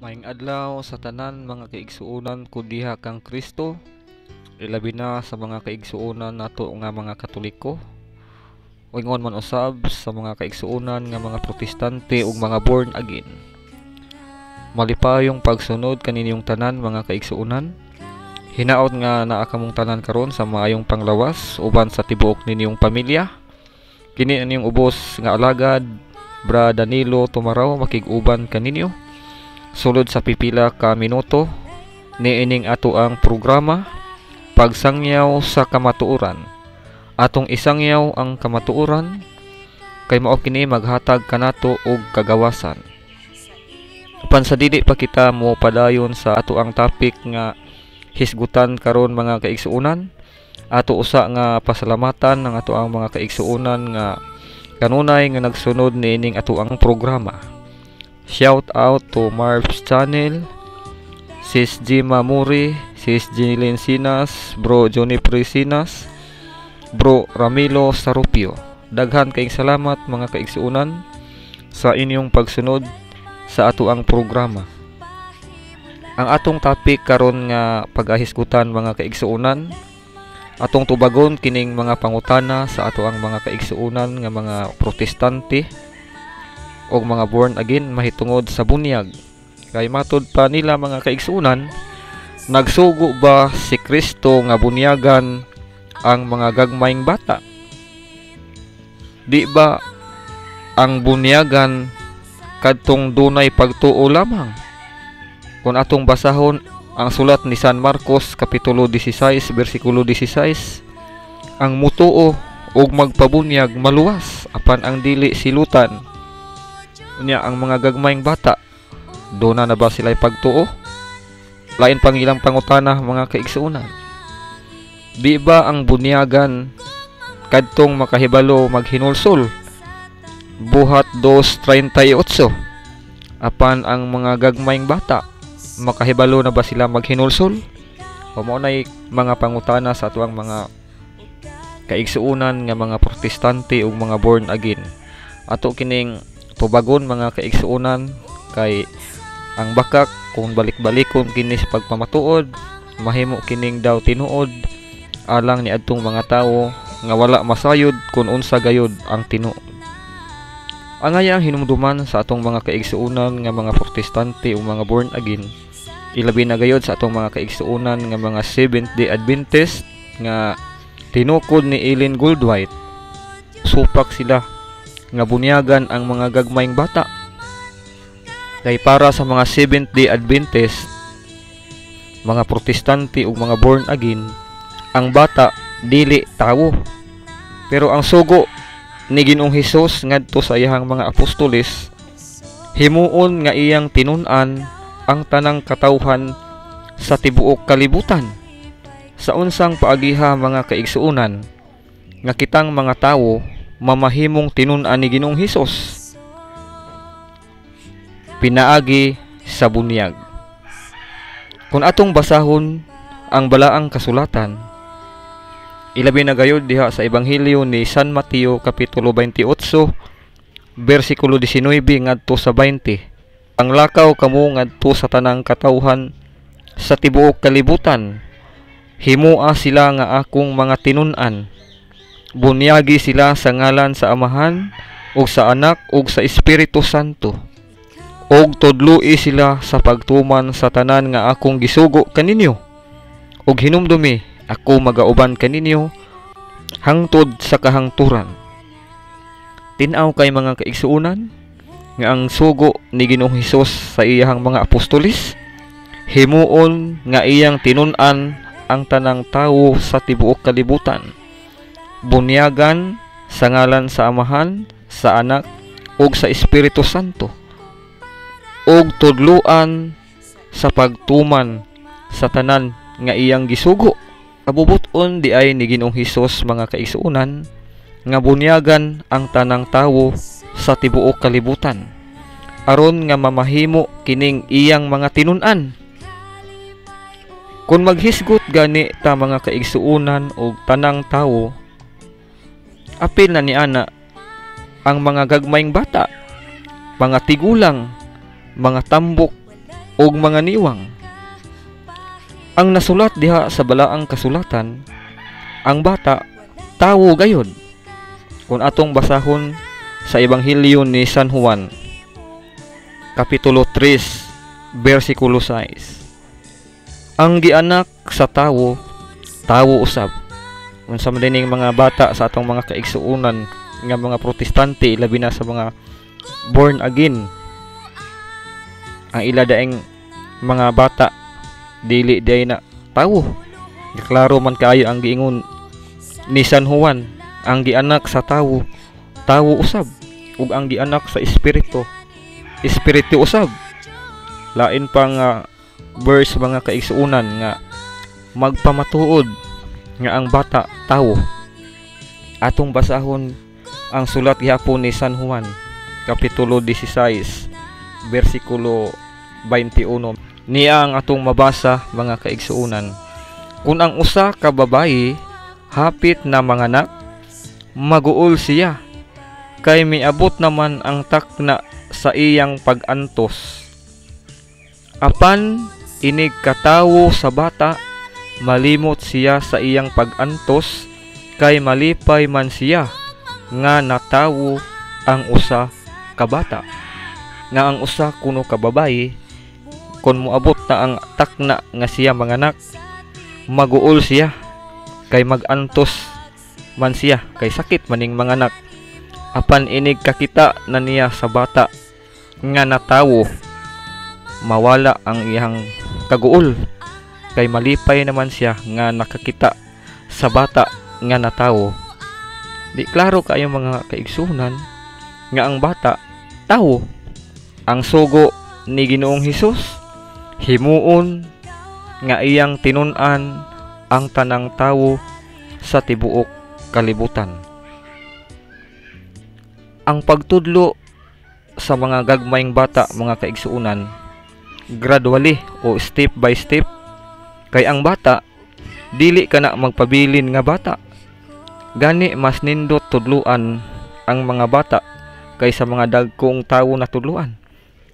Maayong adlaw sa tanan mga kaigsuonan ko diha kang Kristo, ilabi na sa mga kaigsuonan nato nga mga Katoliko. O ingon man usab sa mga kaigsuonan nga mga Protestante ug mga born again. Malipayong pagsunod kaninyong tanan mga kaigsuonan. Hinaot nga naa kamong tanan karon sa maayong panglawas uban sa tibuok ninyong pamilya. Kini inyong ubos nga alagad, Bra Danilo Tumaraw makig-uban kaninyo. Sulod sa pipila ka minuto niining ato ang programa Pagsangyaw sa Kamatuoran. Atong isangyaw ang kamatuoran kay mao kini maghatag kanato og kagawasan. Apan sa dili pa kita mo padayon sa ato ang topic nga hisgutan karon mga kaigsuonan, ato usa nga pasalamatan ng ato ang mga kaigsuonan nga kanunay nga nagsunod niining ato ang programa. Shout out to Marv's Channel, Sis Jima Muri, Sis Jeneline Sinas, Bro Johnny Presinas, Bro Ramilo Sarupio. Daghan kayong salamat mga kaigsuonan sa inyong pagsunod sa ato ang programa. Ang atong topic karon nga pagahisgutan mga kaigsuonan, atong tubagon kining mga pangutana sa ato ang mga kaigsuonan nga mga Protestante og mga born again mahitungod sa bunyag. Kay matud pa nila mga kaigsuonan, nagsugo ba si Kristo nga bunyagan ang mga gagmayng bata? Di ba ang bunyagan kadtong dunay pagtuo lamang? Kung atong basahon ang sulat ni San Marcos kapitulo 16 bersikulo 16, ang mutuo ug magpabunyag maluwas apan ang dili silutan. Unya ang mga gagmayng bata, doon na ba sila'y pagtuo? Lain pang ilang pangutana mga kaigsuonan. Di ba ang bunyagan kadtong makahibalo maghinulsol? Buhat 2:38. Apan ang mga gagmayng bata, makahibalo na ba sila maghinulsol? O mao nay mga pangutana sa atuang mga kaigsuonan nga mga Protestante ug mga born again. Ato kining tubagon mga kaigsuonan kay ang bakak kung balik-balikon kini sa pagpamatuod mahimo kining daw tinuod alang ni adtong mga tawo nga wala masayod kung unsa gayud ang tinuod. Angaya ang hinumduman sa atong mga kaigsuonan nga mga Protestante o mga born again, ilabi na gayud sa atong mga kaigsuonan nga mga Seventh-day Adventist nga tinukod ni Ellen Goldwhite. Supak sila nga bunyagan ang mga gagmayng bata. Kay para sa mga Seventh-day Adventist, mga Protestante ug mga born again, ang bata dili tawo. Pero ang sugo ni Ginoong Hesus ngadto sa iyang mga apostoles, himuon nga iyang tinun-an ang tanang katawhan sa tibuok kalibutan. Sa unsang paagiha mga kaigsuonan, nga kitang mga tawo mamahimong tinun-an ni Ginoong Hesus pinaagi sa bunyag. Kung atong basahon ang balaang kasulatan, ilabi na gayud diha sa Ebanghelyo ni San Mateo kapitulo 28 bersikulo 19 ngadto sa 20. Ang lakaw kamo ngadto sa tanang katawhan sa tibuok kalibutan, himua sila nga akong mga tinun-an. Bunyagi sila sa ngalan sa Amahan ug sa Anak ug sa Espiritu Santo. Og tudloi sila sa pagtuman sa tanan nga akong gisugo kaninyo. Og hinumdumi ako magauban kaninyo hangtod sa kahangturan. Tin-aw kay mga kaigsuonan nga ang sugo ni Ginoong Hesus sa iyang mga apostoles, himuon nga iyang tinun-an ang tanang tawo sa tibuok kalibutan. Bunyagan sa ngalan sa Amahan, sa Anak ug sa Espiritu Santo, ug tudluan sa pagtuman sa tanan nga iyang gisugo. Kabubuton di ay ni Ginoong Hesus mga kaigsuonan nga bunyagan ang tanang tawo sa tibuok kalibutan aron nga mamahimo kining iyang mga tinun-an. Kung maghisgot gani ta mga kaigsuonan og tanang tawo, apil na ni ana ang mga gagmayng bata, mga tigulang, mga tambok ug mga niwang. Ang nasulat diha sa balaang kasulatan, ang bata tawo gayud. Kung atong basahon sa Ebanghelyo ni San Juan, Kapitulo 3, versikulo 6. Ang gianak sa tawo, tawo usab. Unsa man dining mga bata sa atong mga kaigsuonan nga mga protestante, labi na sa mga born again, ang ila daing mga bata dili day na tawo. Klaro man kaayo ang giingon ni San Juan, ang gianak sa tawo, tawo usab, ug ang gianak sa espiritu, espiritu usab. Lain pa nga verse mga kaigsuonan nga magpamatuod nga ang bata tawo. Atong basahon ang sulat gihapon ni San Juan, Kapitulo 16, versikulo 21. Niya ang atong mabasa mga kaigsuonan. Kung ang usa ka babayi hapit na manganak, maguol siya, kay miabot naman ang takna sa iyang pag-antos. Apan inig katawo sa bata, malimot siya sa iyang pag-antos, kay malipay man siya nga natawo ang usa ka bata. Nga ang usa kuno ka babayi, kung moabot na ang takna nga siya manganak, maguol siya, kay mag-antos man siya, kay sakit maning manganak. Apan inig kakita na niya sa bata nga natawo, mawala ang iyang kaguol, kay malipay naman siya nga nakakita sa bata nga natawo. Di klaro kayo mga kaigsunan nga ang bata tawo. Ang sugo ni Ginoong Hesus himuon nga iyang tinun-an ang tanang tawo sa tibuok kalibutan. Ang pagtudlo sa mga gagmayng bata mga kaigsuunan, gradually o step by step, kay ang bata dili kana magpabilin nga bata. Gani mas nindot tudluan ang mga bata kaysa mga dagkong tawo na tudluan.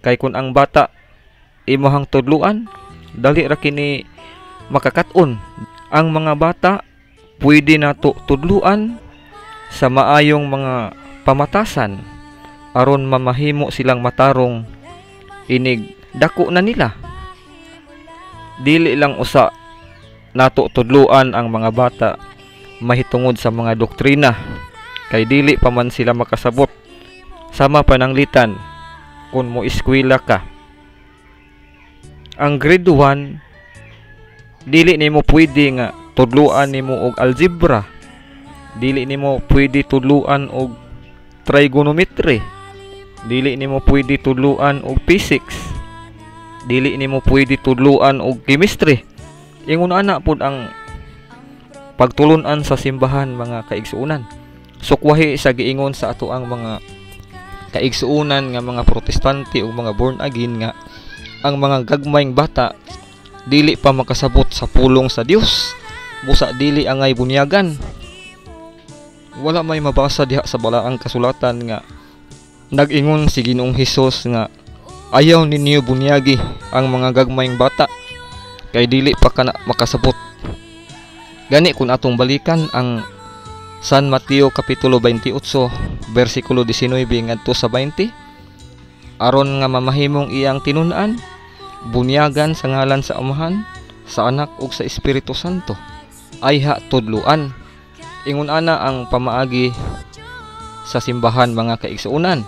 Kay kun ang bata imuhang tudluan, dali ra kini makakaton. Ang mga bata pwede nato tudluan sa maayong mga pamatasan aron mamahimo silang matarong inig dako na nila. Dili lang usa nato tudluan ang mga bata mahitungod sa mga doktrina, kay dili pa man sila makasabot sama pananglitan kung mo eskwela ka. Ang grade 1 dili nimo pwede nga tudluan nimo og algebra, dili nimo pwede tudluan og trigonometry, dili nimo pwede tudluan og physics, dili nimo pwede tudluan og chemistry. Ingon ana pud ang pagtulunan sa simbahan mga kaigsuunan. Sukwahi sa giingon sa ato ang mga kaigsuunan nga mga protestante o mga born again nga ang mga gagmayng bata dili pa makasabot sa pulong sa Dios, busa dili angay bunyagan. Wala may mabasa diha sa balaang kasulatan nga nag-ingon si Ginoong Hesus nga ayaw ninyo bunyagi ang mga gagmayng bata kay dili pa kana makasabot. Gani kung atong balikan ang San Mateo Kapitulo 28 versikulo 19 ngadto sa 20, aron nga mamahimong iyang tinun-an, bunyagan sa ngalan sa Amahan, sa Anak ug sa Espiritu Santo, ayha tudluan. Ingon ana ang pamaagi sa simbahan mga kaigsuunan,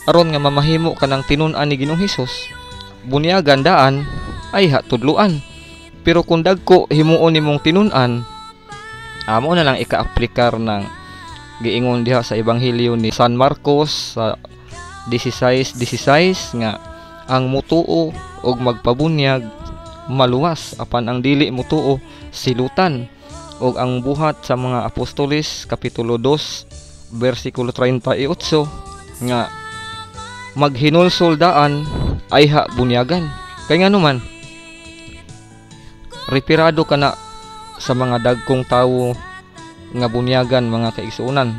aron nga mamahimo kanang tinun-an ni Ginoong Hesus, bunyagan daan ayha tudluan. Pero kung dagko himuon nimong tinun-an, amo na lang ika-aplikar ng giingon diha sa Ebanghelyo ni San Marcos sa 16:16 nga ang mutuo og magpabunyag maluwas, apan ang dili mutuo silutan. Og ang buhat sa mga apostoles Kapitulo 2 versikulo 38 nga maghinulsol daan ayha bunyagan. Kay ngano man reperado kana sa mga dagkong tawo nga bunyagan mga kaigsuunan,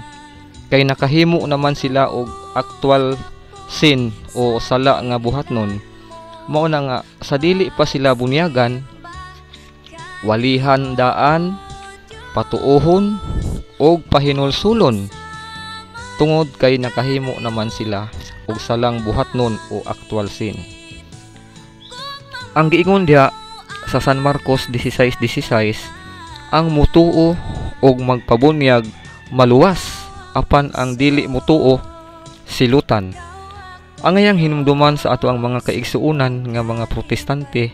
kay nakahimo naman sila og actual sin o sala nga buhatnon Mao na nga sa dili pa sila bunyagan, walihan daan, patuohon og pahinulsulon tungod kay nakahimo naman sila og salang buhatnon o actual sin. Ang giingon diha sa San Marcos 16:16, ang mutuo og magpabunyag maluwas, apan ang dili mutuo silutan. Ang ayang hinumduman sa ato ang mga kaigsuunan nga mga protestante,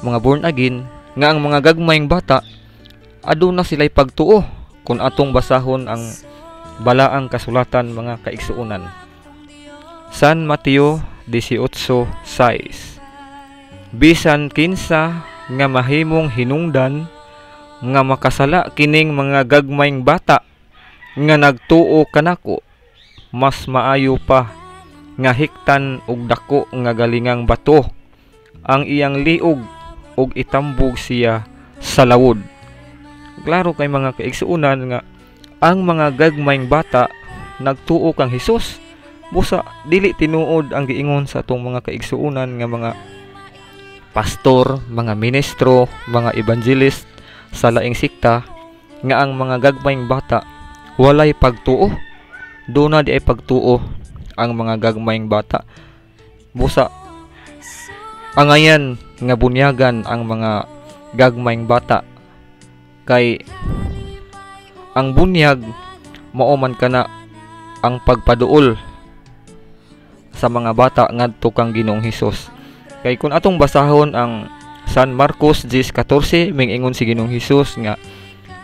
mga born again, nga ang mga gagmayng bata aduna sila'y pagtuo kung atong basahon ang balaang kasulatan mga kaigsuunan. San Mateo 18:6, bisan kinsa nga mahimong hinungdan nga makasala kining mga gagmayng bata nga nagtuo kanako, mas maayo pa nga hiktan og dako nga galingang bato ang iyang liog og itambog siya sa lawod. Klaro kay mga kaigsuunan nga ang mga gagmayng bata nagtuo kang Hesus, busa dili tinuod ang giingon sa atong mga kaigsuunan nga mga pastor, mga ministro, mga evangelist sa laing sikta nga ang mga gagmayng bata walay pagtuo. Duna di ay pagtuo ang mga gagmayng bata, busa angayan nga bunyagan ang mga gagmayng bata, kay ang bunyag mao man kana ang pagpaduol sa mga bata ngadto kang Ginoong Hesus. Kay kung atong basahon ang San Marcos 10:14, mingingon si Ginoong Hesus nga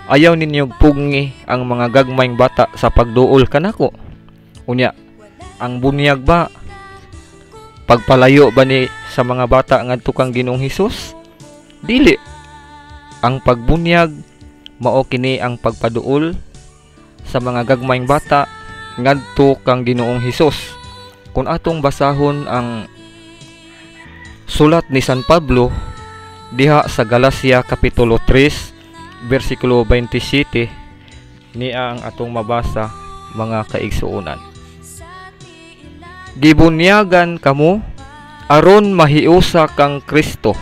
ayaw ninyo pugni ang mga gagmayng bata sa pagduol kanako. Unya, ang bunyag ba pagpalayo ba ni sa mga bata ngadto kang Ginoong Hesus? Dili. Ang pagbunyag mao kini ang pagpaduol sa mga gagmayng bata ngadto kang Ginoong Hesus. Kung atong basahon ang sulat ni San Pablo diha sa Galacia kapitulo 3 bersikulo 27, niya ang atong mabasa mga kaigsuunan. Gibunyagan kamo aron mahiusa kang Kristo,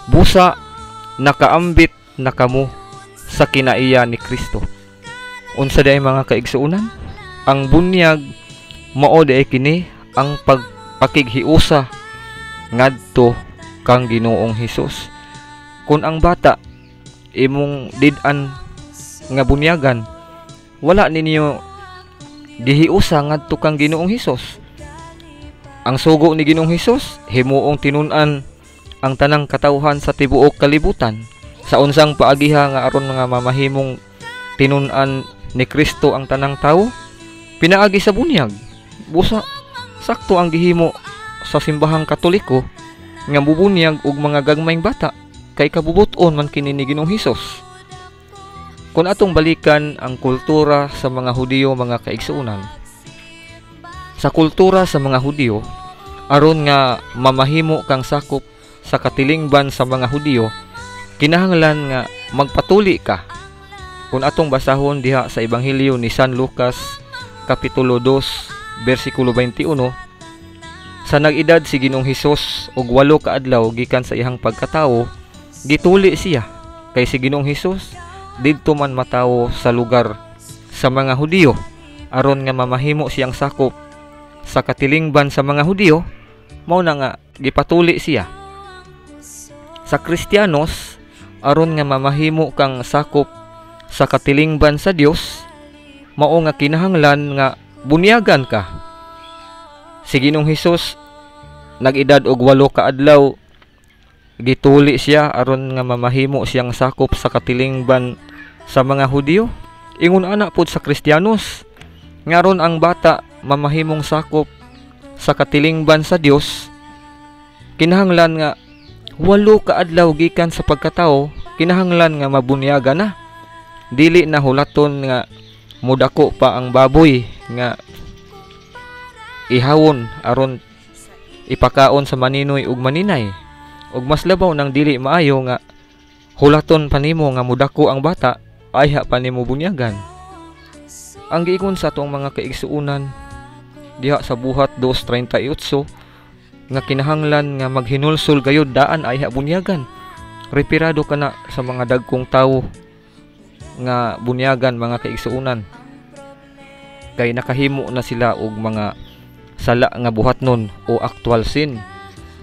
busa nakaambit na kamo sa kinaiya ni Kristo. Unsa day mga kaigsuunan? Ang bunyag mao day kini ang pagpakighiusa ngadto kang Ginoong Hesus. Kung ang bata imong did-an nga bunyagan, wala ninyo gihiusa ngadto kang Ginoong Hesus. Ang sugo ni Ginoong Hesus himuong tinun-an ang tanang katawhan sa tibuok kalibutan. Sa unsang paagiha nga aron nga mamahimong tinun-an ni Kristo ang tanang tawo, pinaagi sa bunyag. Busa sakto ang gihimo sa simbahang Katoliko nga bubunyag og mga gagmayng bata, kay kabubuton man kini ni Ginoong Hesus. Kung atong balikan ang kultura sa mga Hudiyo mga kaigsuunan, sa kultura sa mga Hudiyo, aron nga mamahimo kang sakop sa katilingban sa mga Hudiyo, kinahanglan nga magpatuli ka. Kung atong basahon diha sa Ebanghelyo ni San Lucas kapitulo 2 bersikulo 21, sa nag-edad si Ginoong Hesus og 8 ka adlaw gikan sa iyang pagkatawo, gituli siya kay si Ginoong Hesus didto man matawo sa lugar sa mga Hudiyo aron nga mamahimo siyang sakop sa katilingban sa mga Hudiyo. Mao na nga gipatuli siya. Sa Kristiyanos, aron nga mamahimo kang sakop sa katilingban sa Dios, mao nga kinahanglan nga bunyagan ka. Si Ginoong Hesus nag-edad og 8 ka adlaw, gituli siya aron nga mamahimo siyang sakop sa katilingban sa mga Hudiyo. Ingon ana pod sa Kristiyanos nga aron ang bata mamahimong sakop sa katilingban sa Dios, kinahanglan nga 8 ka adlaw gikan sa pagkatawo, kinahanglan nga mabunyaga na. Dili na hulaton nga mudako pa ang baboy nga ihawon aron ipakaon sa maninoy ug maninay. Ug mas labaw nang dili maayo nga hulaton panimo nga mudako ang bata, ayha pa nimo bunyagan. Ang giingon sa atong mga kaigsuunan diha sa buhat 2:38, nga kinahanglan nga maghinulsol gayud daan ay bunyagan. Reparado ka na sa mga dagkong tawo nga bunyagan mga kaigsuunan. Kay nakahimo na sila og mga sala nga buhatnon o actual sin.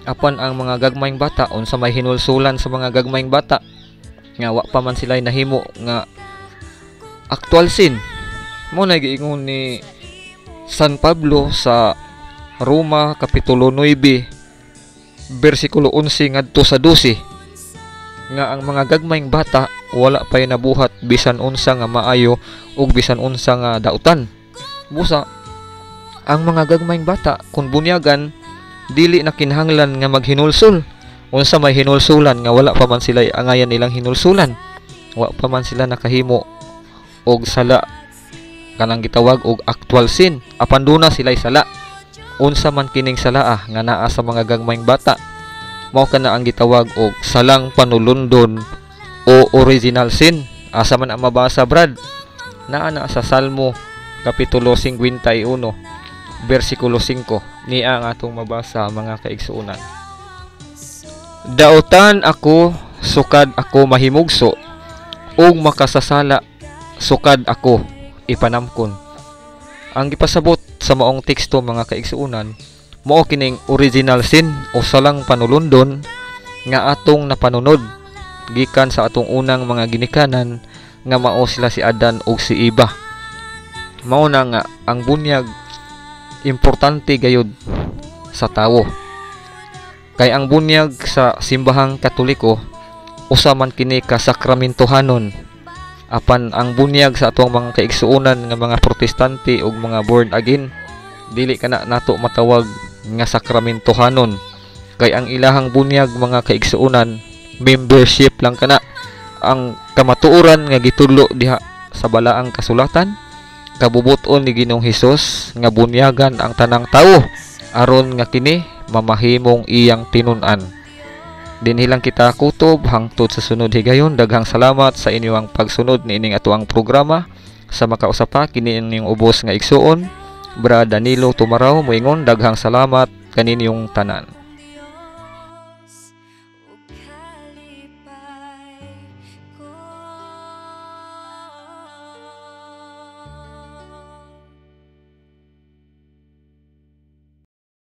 Apan ang mga gagmayng bata unsa may hinulsulan sa mga gagmayng bata nga wa pa man sila nahimo nga actual sin. Mo na giingon ni San Pablo sa Roma kapitulo 9 bersikulo 11 ngadto sa 12 nga ang mga gagmayng bata wala pay nabuhat bisan unsa nga maayo ug bisan unsa nga dautan. Busa ang mga gagmayng bata kun bunyagan dili na kinahanglan nga maghinulsol. Unsa may hinulsulan nga wala pa man sila angayan nilang hinulsulan. Wa pa man sila nakahimo og sala kanang gitawag og actual sin. Apan duna sila'y sala. Unsa man kining sala nga naa sa mga gagmayng bata. Mao kana ang gitawag og salang panulundon o original sin. Asa man ang mabasa brad? Naa na sa Salmo kapitulo 51 bersikulo 5 niya ang atong mabasa mga kaigsuunan. Dautan ako sukad ako mahimugso ug makasasala sukad ako ipanamkon. Ang gipasabot sa maong teksto mga kaigsuunan mao kining original sin o salang panulundon nga atong napanunod gikan sa atong unang mga ginikanan nga mao sila si Adan ug si Eva. Mao na nga ang bunyag importante gayud sa tawo. Kay ang bunyag sa simbahang Katoliko usa man kini ka sakramentohanon. Apan ang bunyag sa atong mga kaigsuunan nga mga protestante ug mga born again dili kana nato matawag nga sakramentohanon. Kay ang ilahang bunyag mga kaigsuunan membership lang kana. Ang kamatuoran nga gitudlo diha sa balaang kasulatan kabubuton ni Ginoong Hesus nga bunyagan ang tanang tawo aron nga kini mamahimong iyang tinun-an. Dinhilang kita kutob hangtod sa sunod higayon. Daghang salamat sa inyong pagsunod niining atoang programa. Sa makausapa kini inyong ubos nga igsuon Bra Danilo Tumaraw moingon daghang salamat kaninyong tanan.